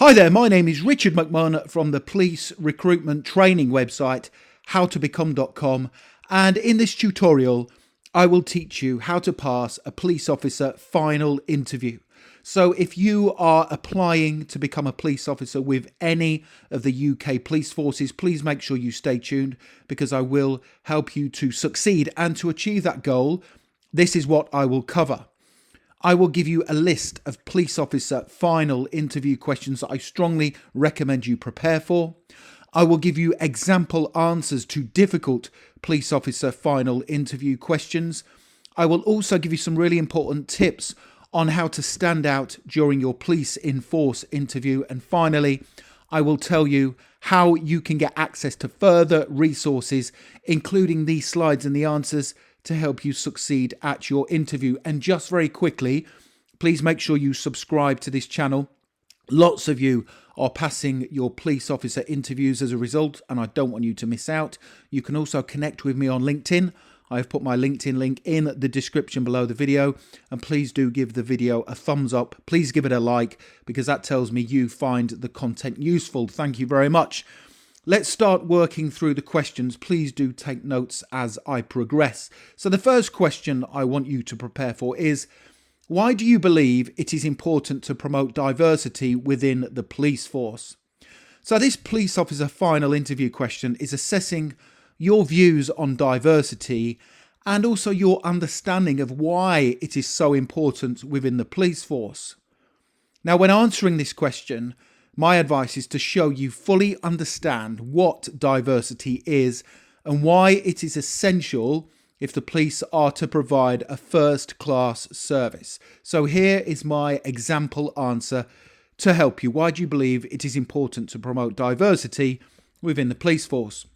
Hi there, my name is Richard McMunn from the police recruitment training website howtobecome.com, and in this tutorial I will teach you how to pass a police officer final interview. So if you are applying to become a police officer with any of the UK police forces, please make sure you stay tuned because I will help you to succeed, and to achieve that goal, this is what I will cover. I will give you a list of police officer final interview questions that I strongly recommend you prepare for. I will give you example answers to difficult police officer final interview questions. I will also give you some really important tips on how to stand out during your police in force interview. And finally, I will tell you how you can get access to further resources, including these slides and the answers, to help you succeed at your interview. And just very quickly, please make sure you subscribe to this channel. Lots of you are passing your police officer interviews as a result, and I don't want you to miss out. You can also connect with me on LinkedIn. I have put my LinkedIn link in the description below the video, and please do give the video a thumbs up. Please give it a like because that tells me you find the content useful. Thank you very much. Let's start working through the questions. Please do take notes as I progress. So the first question I want you to prepare for is, why do you believe it is important to promote diversity within the police force? So this police officer final interview question is assessing your views on diversity and also your understanding of why it is so important within the police force. Now, when answering this question, my advice is to show you fully understand what diversity is and why it is essential if the police are to provide a first-class service. So here is my example answer to help you. Why do you believe it is important to promote diversity within the police force?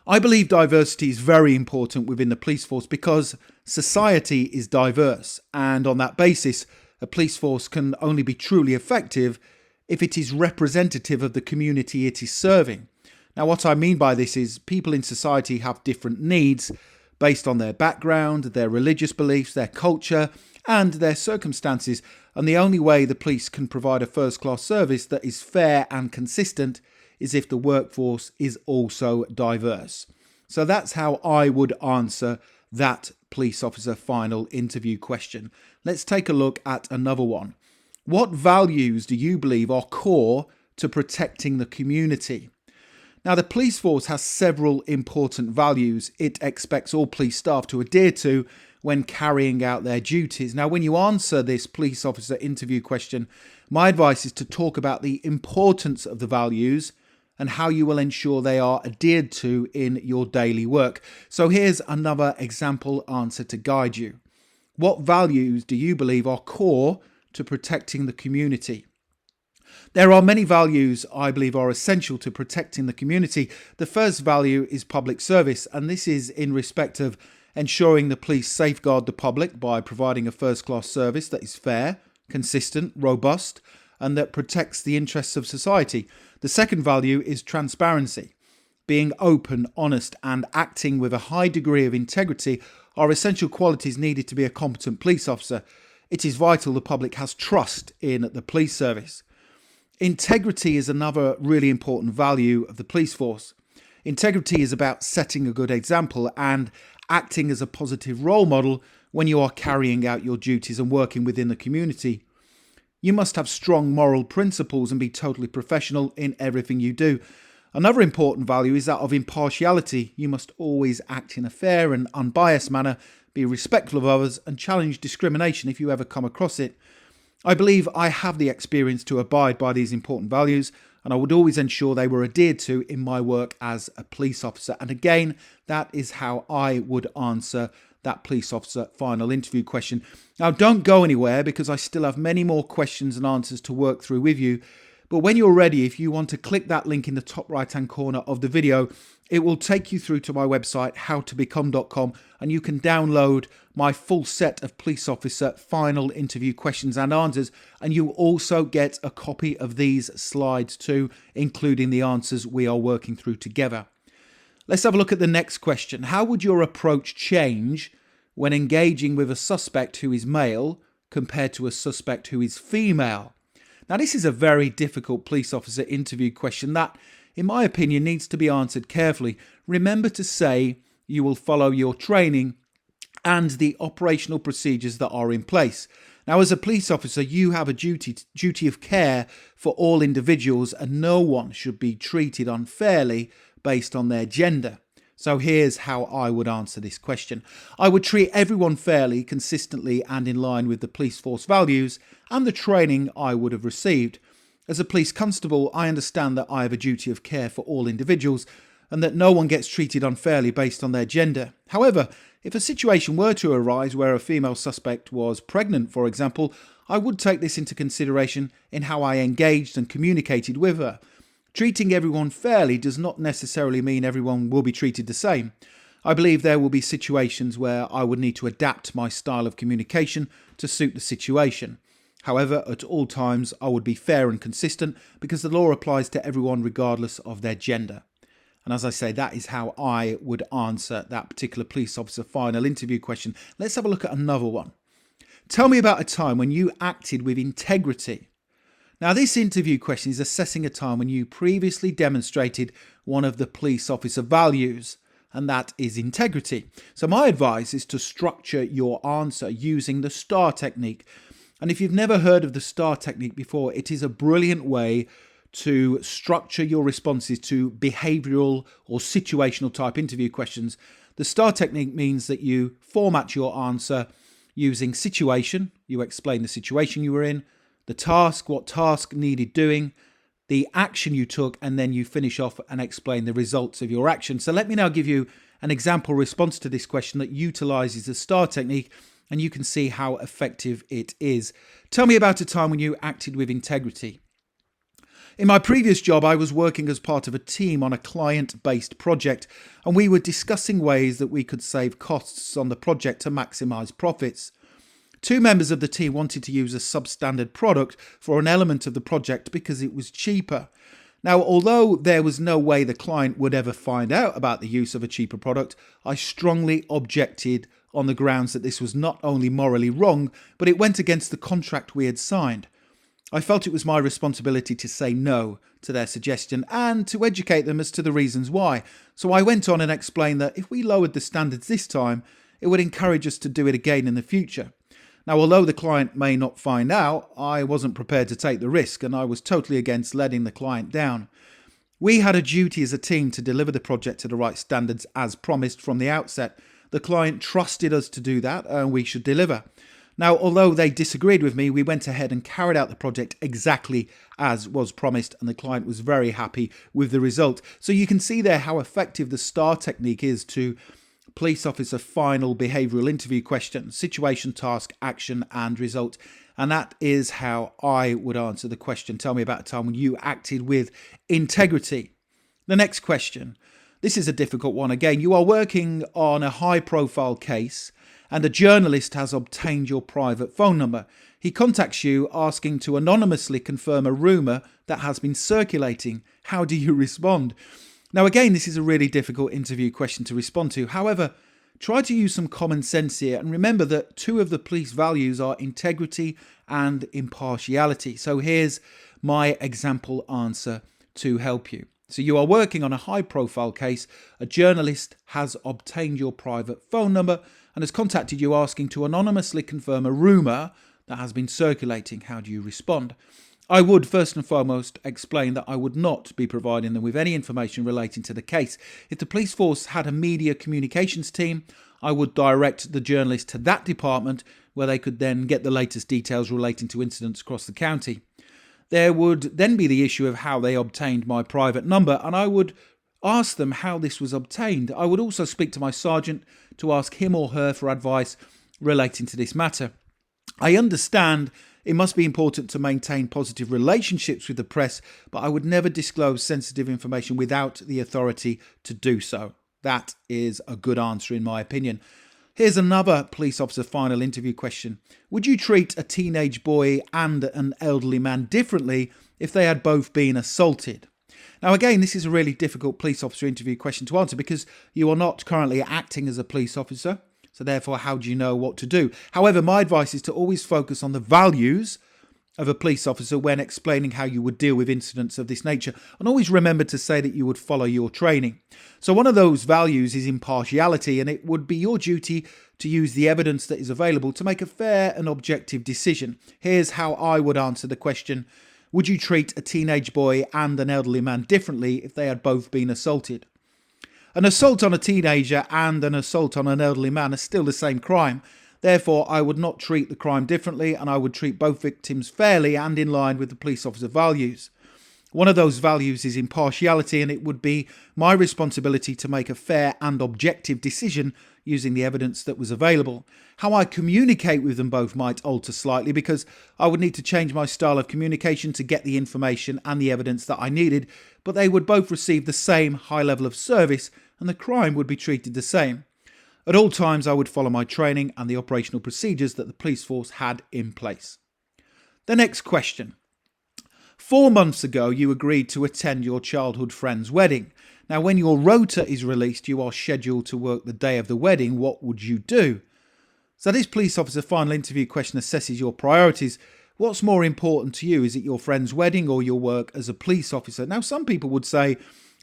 I believe diversity is very important within the police force because society is diverse, and on that basis, a police force can only be truly effective if it is representative of the community it is serving. Now, what I mean by this is people in society have different needs based on their background, their religious beliefs, their culture, and their circumstances. And the only way the police can provide a first-class service that is fair and consistent is if the workforce is also diverse. So that's how I would answer that police officer final interview question. Let's take a look at another one. What values do you believe are core to protecting the community? Now, the police force has several important values it expects all police staff to adhere to when carrying out their duties. Now, when you answer this police officer interview question, my advice is to talk about the importance of the values and how you will ensure they are adhered to in your daily work. So here's another example answer to guide you. What values do you believe are core to protecting the community? There are many values I believe are essential to protecting the community. The first value is public service, and this is in respect of ensuring the police safeguard the public by providing a first-class service that is fair, consistent, robust, and that protects the interests of society. The second value is transparency. Being open, honest, and acting with a high degree of integrity are essential qualities needed to be a competent police officer. It is vital the public has trust in the police service. Integrity is another really important value of the police force. Integrity is about setting a good example and acting as a positive role model when you are carrying out your duties and working within the community. You must have strong moral principles and be totally professional in everything you do. Another important value is that of impartiality. You must always act in a fair and unbiased manner, be respectful of others, and challenge discrimination if you ever come across it. I believe I have the experience to abide by these important values, and I would always ensure they were adhered to in my work as a police officer. And again, that is how I would answer that police officer final interview question. Now, don't go anywhere because I still have many more questions and answers to work through with you. But when you're ready, if you want to click that link in the top right-hand corner of the video, it will take you through to my website, howtobecome.com, and you can download my full set of police officer final interview questions and answers. And you also get a copy of these slides too, including the answers we are working through together. Let's have a look at the next question. How would your approach change when engaging with a suspect who is male compared to a suspect who is female? Now, this is a very difficult police officer interview question that, in my opinion, needs to be answered carefully. Remember to say you will follow your training and the operational procedures that are in place. Now, as a police officer, you have a duty of care for all individuals, and no one should be treated unfairly based on their gender. So here's how I would answer this question. I would treat everyone fairly, consistently, and in line with the police force values and the training I would have received. As a police constable, I understand that I have a duty of care for all individuals and that no one gets treated unfairly based on their gender. However, if a situation were to arise where a female suspect was pregnant, for example, I would take this into consideration in how I engaged and communicated with her. Treating everyone fairly does not necessarily mean everyone will be treated the same. I believe there will be situations where I would need to adapt my style of communication to suit the situation. However, at all times, I would be fair and consistent because the law applies to everyone regardless of their gender. And as I say, that is how I would answer that particular police officer final interview question. Let's have a look at another one. Tell me about a time when you acted with integrity. Now, this interview question is assessing a time when you previously demonstrated one of the police officer values, and that is integrity. So my advice is to structure your answer using the STAR technique. And if you've never heard of the STAR technique before, it is a brilliant way to structure your responses to behavioural or situational type interview questions. The STAR technique means that you format your answer using situation. You explain the situation you were in, the task, what task needed doing, the action you took, and then you finish off and explain the results of your action. So let me now give you an example response to this question that utilises the STAR technique, and you can see how effective it is. Tell me about a time when you acted with integrity. In my previous job, I was working as part of a team on a client-based project, and we were discussing ways that we could save costs on the project to maximise profits. Two members of the team wanted to use a substandard product for an element of the project because it was cheaper. Now, although there was no way the client would ever find out about the use of a cheaper product, I strongly objected on the grounds that this was not only morally wrong, but it went against the contract we had signed. I felt it was my responsibility to say no to their suggestion and to educate them as to the reasons why. So I went on and explained that if we lowered the standards this time, it would encourage us to do it again in the future. Now, although the client may not find out, I wasn't prepared to take the risk, and I was totally against letting the client down. We had a duty as a team to deliver the project to the right standards as promised from the outset. The client trusted us to do that, and we should deliver. Now, although they disagreed with me, we went ahead and carried out the project exactly as was promised, and the client was very happy with the result. So you can see there how effective the STAR technique is to police officer final behavioural interview question: situation, task, action and result. And that is how I would answer the question. Tell me about a time when you acted with integrity. The next question. This is a difficult one again. You are working on a high profile case and a journalist has obtained your private phone number. He contacts you asking to anonymously confirm a rumour that has been circulating. How do you respond? Now, again, this is a really difficult interview question to respond to. However, try to use some common sense here and remember that two of the police values are integrity and impartiality. So here's my example answer to help you. So you are working on a high profile case. A journalist has obtained your private phone number and has contacted you asking to anonymously confirm a rumour that has been circulating. How do you respond? I would first and foremost explain that I would not be providing them with any information relating to the case. If the police force had a media communications team, I would direct the journalist to that department where they could then get the latest details relating to incidents across the county. There would then be the issue of how they obtained my private number, and I would ask them how this was obtained. I would also speak to my sergeant to ask him or her for advice relating to this matter. I understand it must be important to maintain positive relationships with the press, but I would never disclose sensitive information without the authority to do so. That is a good answer in my opinion. Here's another police officer final interview question. Would you treat a teenage boy and an elderly man differently if they had both been assaulted? Now again, this is a really difficult police officer interview question to answer because you are not currently acting as a police officer. So therefore, how do you know what to do? However, my advice is to always focus on the values of a police officer when explaining how you would deal with incidents of this nature. And always remember to say that you would follow your training. So one of those values is impartiality, and it would be your duty to use the evidence that is available to make a fair and objective decision. Here's how I would answer the question: would you treat a teenage boy and an elderly man differently if they had both been assaulted? An assault on a teenager and an assault on an elderly man are still the same crime. Therefore, I would not treat the crime differently, and I would treat both victims fairly and in line with the police officer values. One of those values is impartiality, and it would be my responsibility to make a fair and objective decision using the evidence that was available. How I communicate with them both might alter slightly, because I would need to change my style of communication to get the information and the evidence that I needed, but they would both receive the same high level of service and the crime would be treated the same. At all times, I would follow my training and the operational procedures that the police force had in place. The next question. 4 months ago, you agreed to attend your childhood friend's wedding. Now, when your rota is released, you are scheduled to work the day of the wedding. What would you do? So this police officer final interview question assesses your priorities. What's more important to you? Is it your friend's wedding or your work as a police officer? Now, some people would say,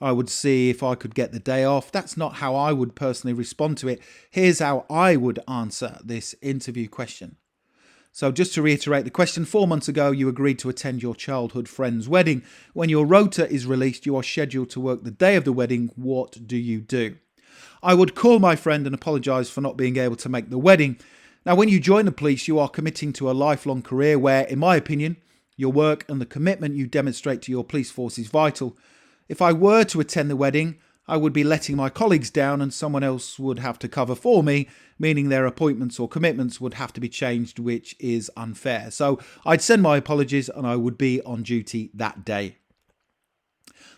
I would see if I could get the day off. That's not how I would personally respond to it. Here's how I would answer this interview question. So just to reiterate the question, 4 months ago, you agreed to attend your childhood friend's wedding. When your rota is released, you are scheduled to work the day of the wedding. What do you do? I would call my friend and apologise for not being able to make the wedding. Now, when you join the police, you are committing to a lifelong career where, in my opinion, your work and the commitment you demonstrate to your police force is vital. If I were to attend the wedding, I would be letting my colleagues down and someone else would have to cover for me, meaning their appointments or commitments would have to be changed, which is unfair. So I'd send my apologies and I would be on duty that day.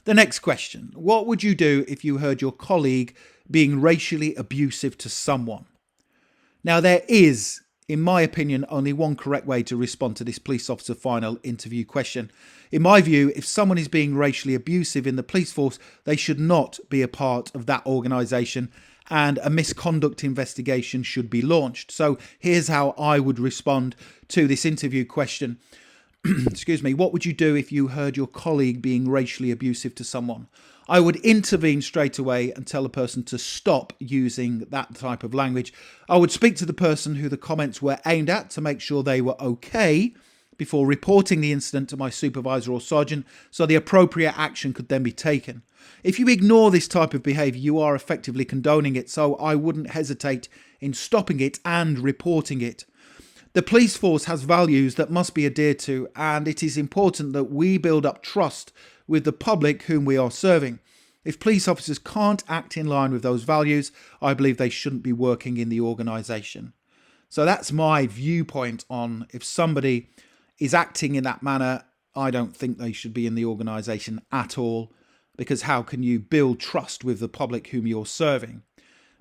The next question. What would you do if you heard your colleague being racially abusive to someone? Now, there is, in my opinion, only one correct way to respond to this police officer final interview question. In my view, if someone is being racially abusive in the police force, they should not be a part of that organisation and a misconduct investigation should be launched. So here's how I would respond to this interview question. Excuse me. What would you do if you heard your colleague being racially abusive to someone? I would intervene straight away and tell the person to stop using that type of language. I would speak to the person who the comments were aimed at to make sure they were okay before reporting the incident to my supervisor or sergeant, so the appropriate action could then be taken. If you ignore this type of behaviour, you are effectively condoning it, so I wouldn't hesitate in stopping it and reporting it. The police force has values that must be adhered to, and it is important that we build up trust with the public whom we are serving. If police officers can't act in line with those values, I believe they shouldn't be working in the organisation. So that's my viewpoint on if somebody is acting in that manner. I don't think they should be in the organisation at all, because how can you build trust with the public whom you're serving?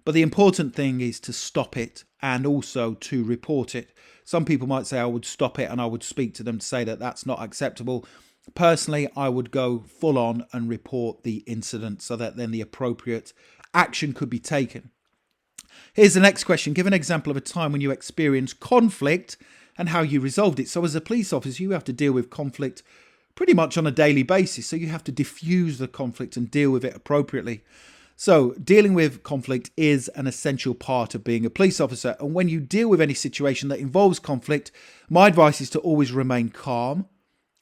But the important thing is to stop it and also to report it. Some people might say I would stop it and I would speak to them to say that that's not acceptable. Personally, I would go full on and report the incident so that then the appropriate action could be taken. Here's the next question. Give an example of a time when you experienced conflict and how you resolved it. So as a police officer, you have to deal with conflict pretty much on a daily basis. So you have to diffuse the conflict and deal with it appropriately. So dealing with conflict is an essential part of being a police officer. And when you deal with any situation that involves conflict, my advice is to always remain calm,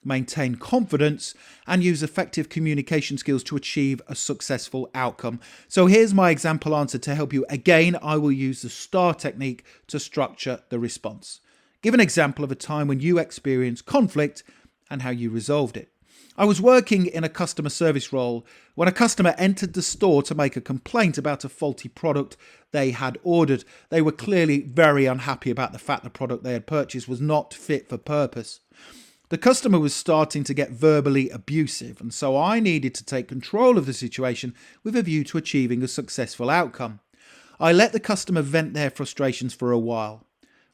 maintain confidence, and use effective communication skills to achieve a successful outcome. So here's my example answer to help you. Again, I will use the STAR technique to structure the response. Give an example of a time when you experienced conflict and how you resolved it. I was working in a customer service role when a customer entered the store to make a complaint about a faulty product they had ordered. They were clearly very unhappy about the fact the product they had purchased was not fit for purpose. The customer was starting to get verbally abusive, and so I needed to take control of the situation with a view to achieving a successful outcome. I let the customer vent their frustrations for a while.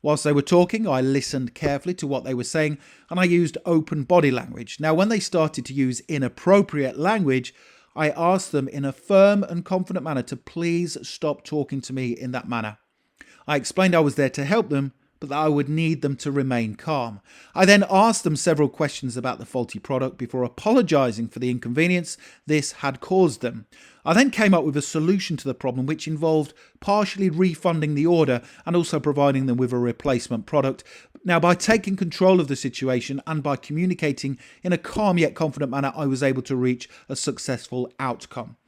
Whilst they were talking, I listened carefully to what they were saying, and I used open body language. Now, when they started to use inappropriate language, I asked them in a firm and confident manner to please stop talking to me in that manner. I explained I was there to help them, but that I would need them to remain calm. I then asked them several questions about the faulty product before apologising for the inconvenience this had caused them. I then came up with a solution to the problem, which involved partially refunding the order and also providing them with a replacement product. Now, by taking control of the situation and by communicating in a calm yet confident manner, I was able to reach a successful outcome.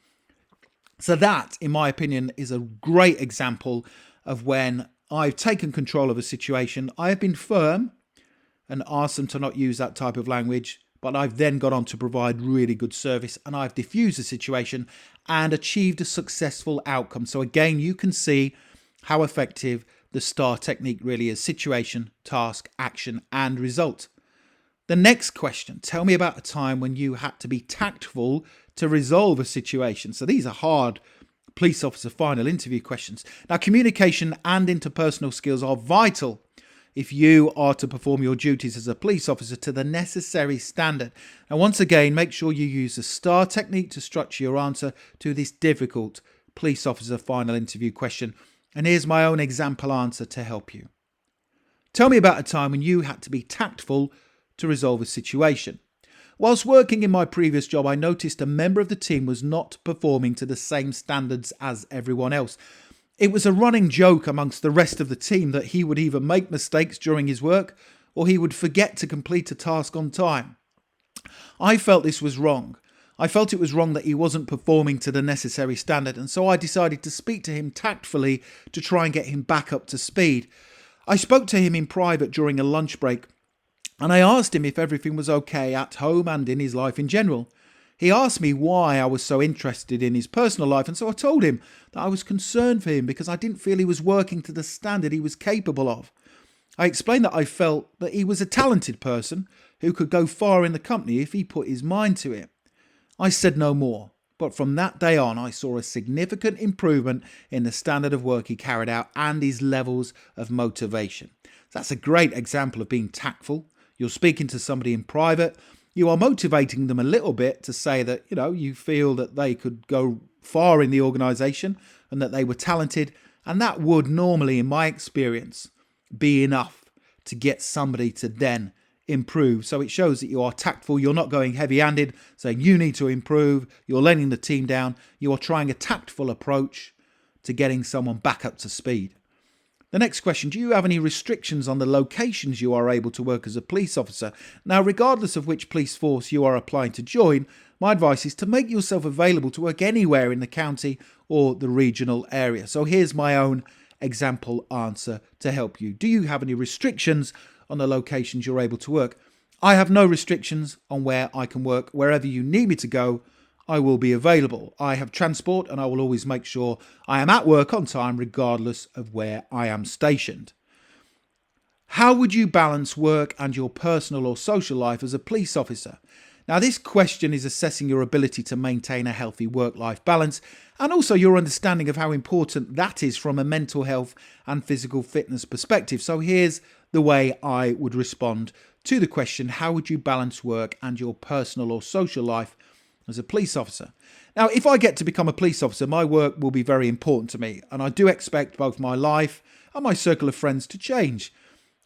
So that, in my opinion, is a great example of when I've taken control of a situation. I have been firm and asked them to not use that type of language, but I've then got on to provide really good service, and I've diffused the situation and achieved a successful outcome. So again, you can see how effective the STAR technique really is: situation, task, action, and result. The next question: tell me about a time when you had to be tactful to resolve a situation. So these are hard police officer final interview questions. Now, communication and interpersonal skills are vital if you are to perform your duties as a police officer to the necessary standard. And once again, make sure you use the STAR technique to structure your answer to this difficult police officer final interview question. And here's my own example answer to help you. Tell me about a time when you had to be tactful to resolve a situation. Whilst working in my previous job, I noticed a member of the team was not performing to the same standards as everyone else. It was a running joke amongst the rest of the team that he would either make mistakes during his work or he would forget to complete a task on time. I felt this was wrong. I felt it was wrong that he wasn't performing to the necessary standard, and so I decided to speak to him tactfully to try and get him back up to speed. I spoke to him in private during a lunch break, and I asked him if everything was okay at home and in his life in general. He asked me why I was so interested in his personal life, and so I told him that I was concerned for him because I didn't feel he was working to the standard he was capable of. I explained that I felt that he was a talented person who could go far in the company if he put his mind to it. I said no more, but from that day on I saw a significant improvement in the standard of work he carried out and his levels of motivation. That's a great example of being tactful. You're speaking to somebody in private. You are motivating them a little bit to say that, you feel that they could go far in the organisation and that they were talented. And that would normally, in my experience, be enough to get somebody to then improve. So it shows that you are tactful. You're not going heavy-handed, saying you need to improve. You're letting the team down. You are trying a tactful approach to getting someone back up to speed. The next question: do you have any restrictions on the locations you are able to work as a police officer? Now, regardless of which police force you are applying to join, my advice is to make yourself available to work anywhere in the county or the regional area. So here's my own example answer to help you. Do you have any restrictions on the locations you're able to work? I have no restrictions on where I can work. Wherever you need me to go, I will be available. I have transport and I will always make sure I am at work on time regardless of where I am stationed. How would you balance work and your personal or social life as a police officer? Now, this question is assessing your ability to maintain a healthy work-life balance and also your understanding of how important that is from a mental health and physical fitness perspective. So here's the way I would respond to the question: how would you balance work and your personal or social life as a police officer? Now, if I get to become a police officer, my work will be very important to me, and I do expect both my life and my circle of friends to change.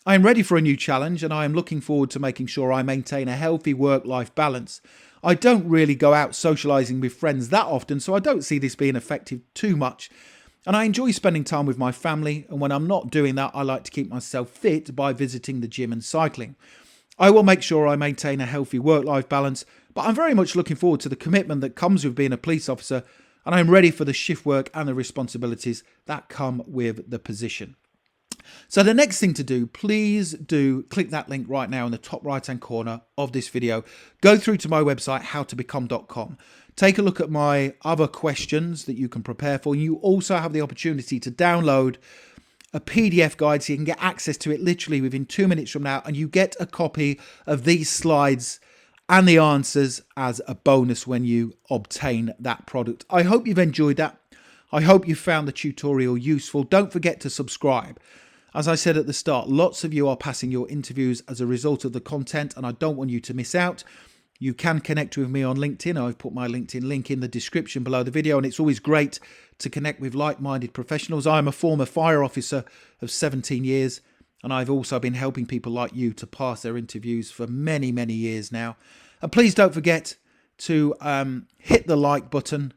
I am ready for a new challenge, and I am looking forward to making sure I maintain a healthy work-life balance. I don't really go out socialising with friends that often, so I don't see this being effective too much. And I enjoy spending time with my family, and when I'm not doing that, I like to keep myself fit by visiting the gym and cycling. I will make sure I maintain a healthy work-life balance, but I'm very much looking forward to the commitment that comes with being a police officer, and I'm ready for the shift work and the responsibilities that come with the position. So the next thing to do, please do click that link right now in the top right hand corner of this video. Go through to my website, howtobecome.com. Take a look at my other questions that you can prepare for. You also have the opportunity to download a PDF guide so you can get access to it literally within 2 minutes from now, and you get a copy of these slides and the answers as a bonus when you obtain that product. I hope you've enjoyed that. I hope you found the tutorial useful. Don't forget to subscribe. As I said at the start, lots of you are passing your interviews as a result of the content, and I don't want you to miss out. You can connect with me on LinkedIn. I've put my LinkedIn link in the description below the video, and it's always great to connect with like-minded professionals. I am a former fire officer of 17 years, And I've also been helping people like you to pass their interviews for many, many years now. And please don't forget to hit the like button.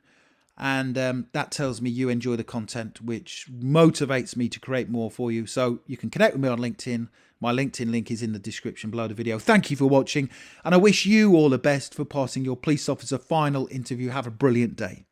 And that tells me you enjoy the content, which motivates me to create more for you. So you can connect with me on LinkedIn. My LinkedIn link is in the description below the video. Thank you for watching. And I wish you all the best for passing your police officer final interview. Have a brilliant day.